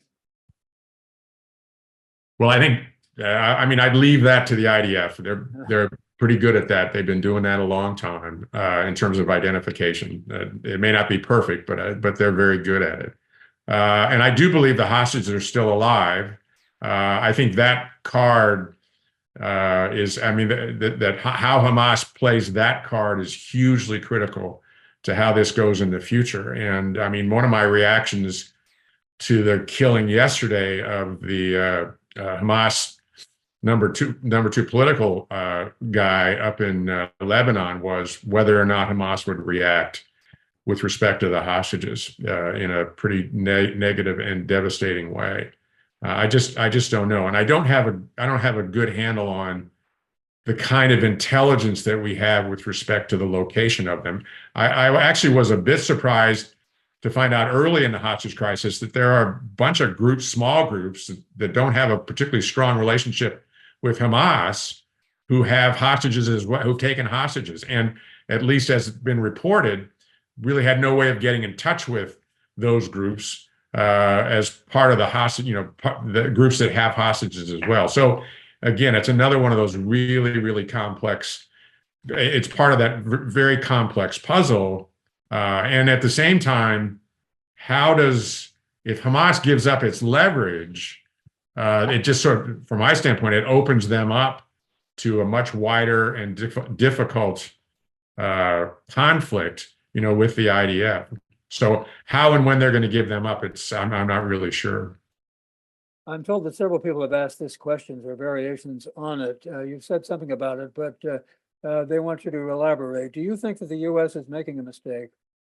Well, I think, I'd leave that to the IDF. They're pretty good at that. They've been doing that a long time in terms of identification. It may not be perfect, but they're very good at it. And I do believe the hostages are still alive. I think that card is, that how Hamas plays that card is hugely critical to how this goes in the future. And one of my reactions to the killing yesterday of the Hamas number two political guy up in Lebanon was whether or not Hamas would react with respect to the hostages in a pretty negative and devastating way. I just don't know, and I don't have a good handle on the kind of intelligence that we have with respect to the location of them. I actually was a bit surprised to find out early in the hostage crisis that there are a bunch of groups, small groups, that don't have a particularly strong relationship with Hamas, who have hostages as well, who've taken hostages, and at least as it's been reported, really had no way of getting in touch with those groups as part of the hostage, the groups that have hostages as well. So again, it's another one of those really, really complex. It's part of that very complex puzzle. And at the same time, if Hamas gives up its leverage, it just sort of, from my standpoint, it opens them up to a much wider and difficult conflict, with the IDF. So how and when they're going to give them up, I'm not really sure. I'm told that several people have asked this question or variations on it. You've said something about it, but they want you to elaborate. Do you think that the U.S. is making a mistake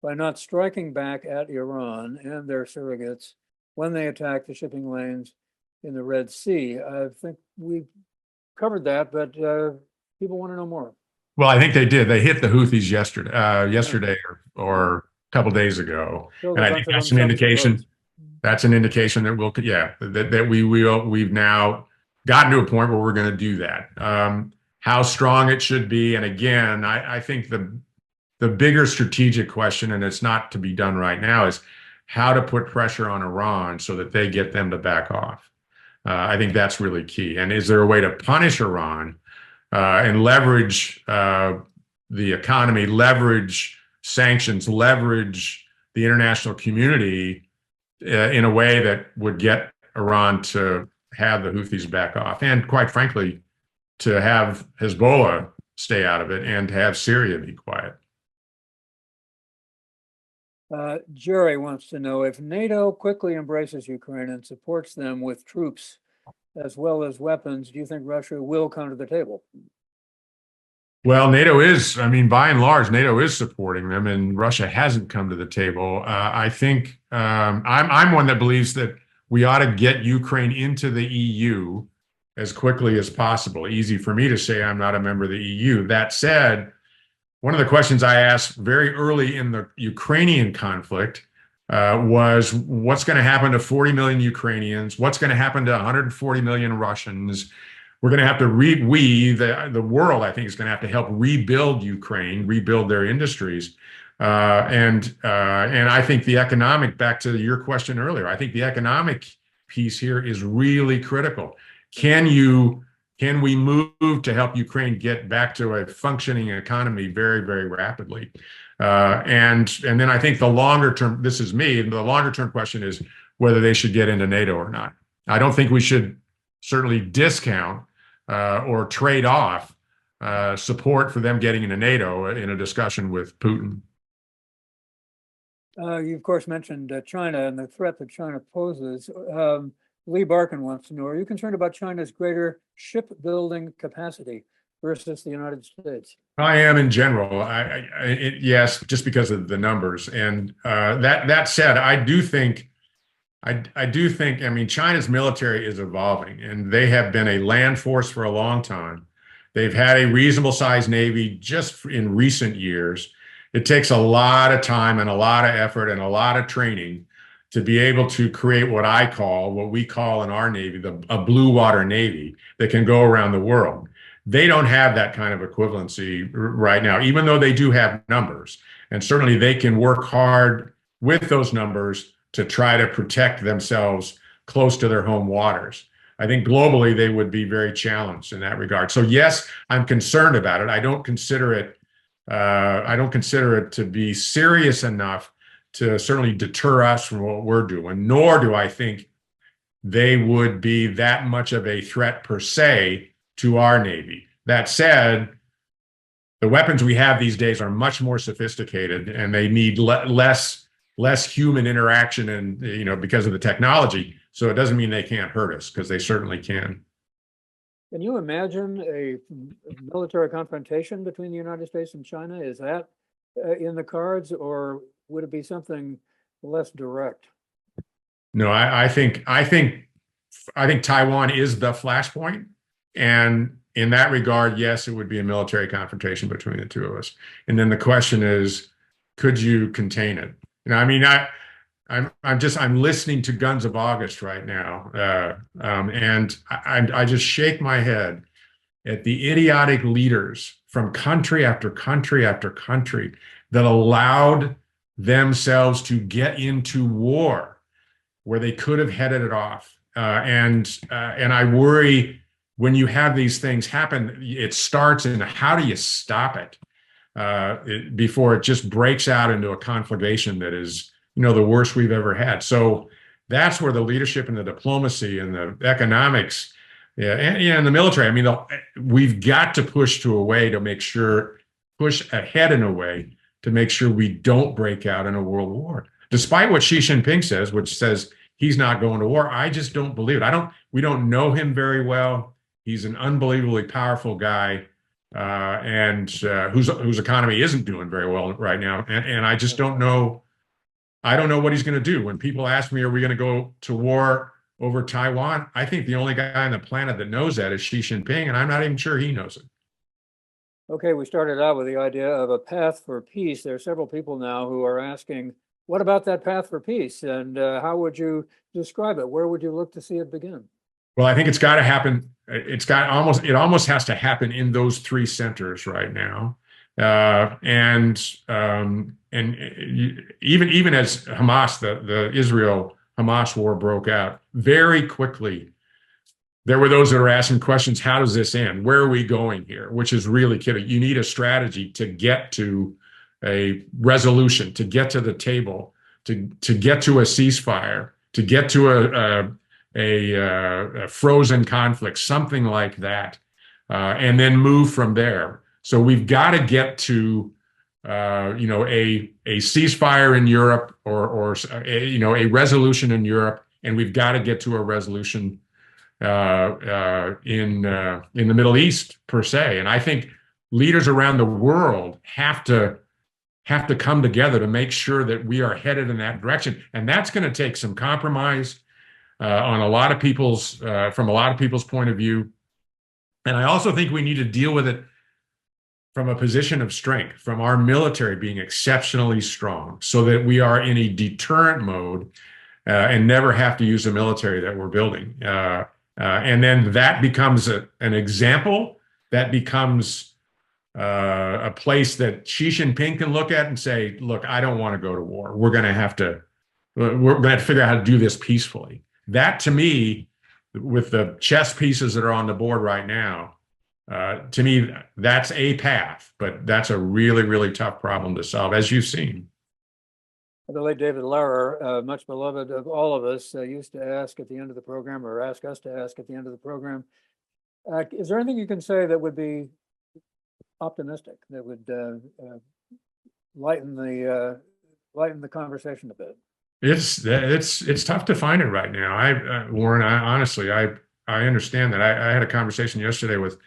by not striking back at Iran and their surrogates when they attack the shipping lanes in the Red Sea? I think we've covered that, but people want to know more. Well, I think they did. They hit the Houthis yesterday or a couple days ago, Killed and a I bunch think of that's them, an some indication. civilians. That's an indication that we've now gotten to a point where we're going to do that. How strong it should be, and again, I think the bigger strategic question, and it's not to be done right now, is how to put pressure on Iran so that they get them to back off. I think that's really key. And is there a way to punish Iran and leverage the economy, leverage sanctions, leverage the international community in a way that would get Iran to have the Houthis back off, and quite frankly, to have Hezbollah stay out of it and to have Syria be quiet. Jerry wants to know if NATO quickly embraces Ukraine and supports them with troops as well as weapons, do you think Russia will come to the table? Well, by and large, NATO is supporting them, and Russia hasn't come to the table. I think I'm one that believes that we ought to get Ukraine into the EU as quickly as possible. Easy for me to say I'm not a member of the EU. That said, one of the questions I asked very early in the Ukrainian conflict was what's going to happen to 40 million Ukrainians? What's going to happen to 140 million Russians? We're going to have to the world, I think, is going to have to help rebuild Ukraine, rebuild their industries. And I think back to your question earlier, I think the economic piece here is really critical. Can we move to help Ukraine get back to a functioning economy very, very rapidly? And then I think the longer term question is whether they should get into NATO or not. I don't think we should certainly discount or trade off support for them getting into NATO in a discussion with Putin. You, of course, mentioned China and the threat that China poses. Lee Barkin wants to know, are you concerned about China's greater shipbuilding capacity versus the United States? I am in general. Yes, just because of the numbers. And that said, I do think, China's military is evolving, and they have been a land force for a long time. They've had a reasonable sized Navy just in recent years. It takes a lot of time and a lot of effort and a lot of training to be able to create what we call in our Navy, a blue water Navy that can go around the world. They don't have that kind of equivalency right now, even though they do have numbers. And certainly they can work hard with those numbers to try to protect themselves close to their home waters. I think globally they would be very challenged in that regard. So yes, I'm concerned about it. I don't consider it to be serious enough to certainly deter us from what we're doing, nor do I think they would be that much of a threat per se to our Navy. That said, the weapons we have these days are much more sophisticated, and they need less human interaction, and because of the technology. So it doesn't mean they can't hurt us, because they certainly can. Can you imagine a military confrontation between the United States and China? Is that in the cards, or would it be something less direct? No, I think Taiwan is the flashpoint, and in that regard, yes, it would be a military confrontation between the two of us. And then the question is, could you contain it? I'm listening to Guns of August right now, and I just shake my head at the idiotic leaders from country after country after country that allowed themselves to get into war where they could have headed it off. And I worry when you have these things happen, it starts in how do you stop it before it just breaks out into a conflagration that is, the worst we've ever had. So that's where the leadership and the diplomacy and the economics Yeah, and yeah, in the military, I mean, we've got to push ahead in a way to make sure we don't break out in a world war. Despite what Xi Jinping says, which says he's not going to war, I just don't believe it. We don't know him very well. He's an unbelievably powerful guy, and whose economy isn't doing very well right now. And I just don't know. I don't know what he's going to do. When people ask me, are we going to go to war over Taiwan? I think the only guy on the planet that knows that is Xi Jinping, and I'm not even sure he knows it. Okay, we started out with the idea of a path for peace. There are several people now who are asking, what about that path for peace? And how would you describe it? Where would you look to see it begin? Well, I think it's got to happen. It almost has to happen in those three centers right now. And even as Hamas, the Israel Hamas war broke out, very quickly there were those that are asking questions: how does this end? Where are we going here? Which is really kidding. You need a strategy to get to a resolution, to get to the table, to get to a ceasefire, to get to a frozen conflict, something like that, and then move from there. So we've got to get to a ceasefire in Europe, or a resolution in Europe, and we've got to get to a resolution in the Middle East per se. And I think leaders around the world have to come together to make sure that we are headed in that direction. And that's going to take some compromise on a lot of people's from a lot of people's point of view. And I also think we need to deal with it from a position of strength, from our military being exceptionally strong, so that we are in a deterrent mode and never have to use the military that we're building. And then that becomes an example, that becomes a place that Xi Jinping can look at and say, look, I don't want to go to war. We're going to have to figure out how to do this peacefully. That, to me, with the chess pieces that are on the board right now, to me, that's a path, but that's a really, really tough problem to solve, as you've seen. The late David Lauer, much beloved of all of us, used to ask at the end of the program, or ask us to ask at the end of the program, is there anything you can say that would be optimistic, that would lighten the conversation a bit? It's tough to find it right now. Warren, honestly, I understand that. I had a conversation yesterday with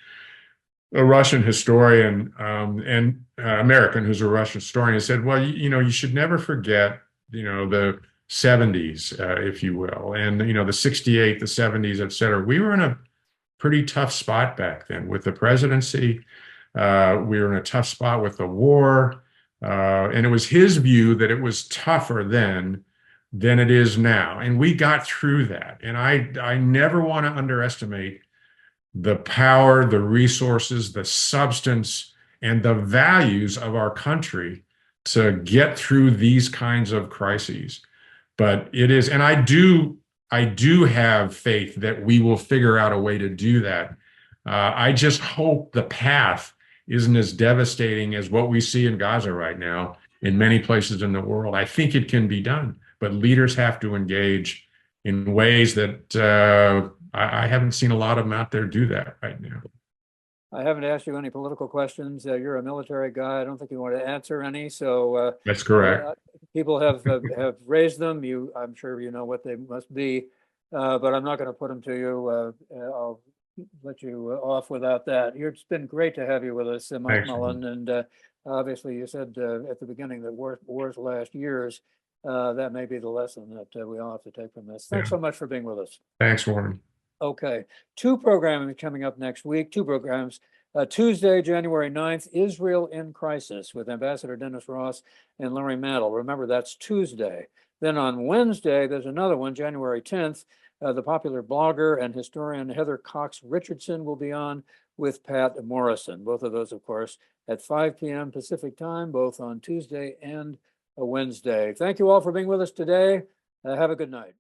a Russian historian and American who's a Russian historian, and said, well, you should never forget, the 70s, if you will, and, the 68, the 70s, et cetera. We were in a pretty tough spot back then with the presidency. We were in a tough spot with the war. And it was his view that it was tougher then than it is now. And we got through that. And I never want to underestimate the power, the resources, the substance, and the values of our country to get through these kinds of crises. But it is, and I do have faith that we will figure out a way to do that. I just hope the path isn't as devastating as what we see in Gaza right now in many places in the world. I think it can be done, but leaders have to engage in ways that I haven't seen a lot of them out there do that right now. I haven't asked you any political questions. You're a military guy. I don't think you want to answer any. So that's correct. People have raised them. I'm sure you know what they must be, but I'm not going to put them to you. I'll let you off without that. It's been great to have you with us, Mike Mullen. And obviously, you said at the beginning that wars last years. That may be the lesson that we all have to take from this. Thanks so much for being with us. Thanks, Warren. Okay, 2 programs coming up next week. 2 programs. Tuesday, January 9th, Israel in Crisis with Ambassador Dennis Ross and Larry Mantle. Remember, that's Tuesday. Then on Wednesday, there's another one, January 10th. The popular blogger and historian Heather Cox Richardson will be on with Pat Morrison. Both of those, of course, at 5 p.m. Pacific time, both on Tuesday and a Wednesday. Thank you all for being with us today. Have a good night.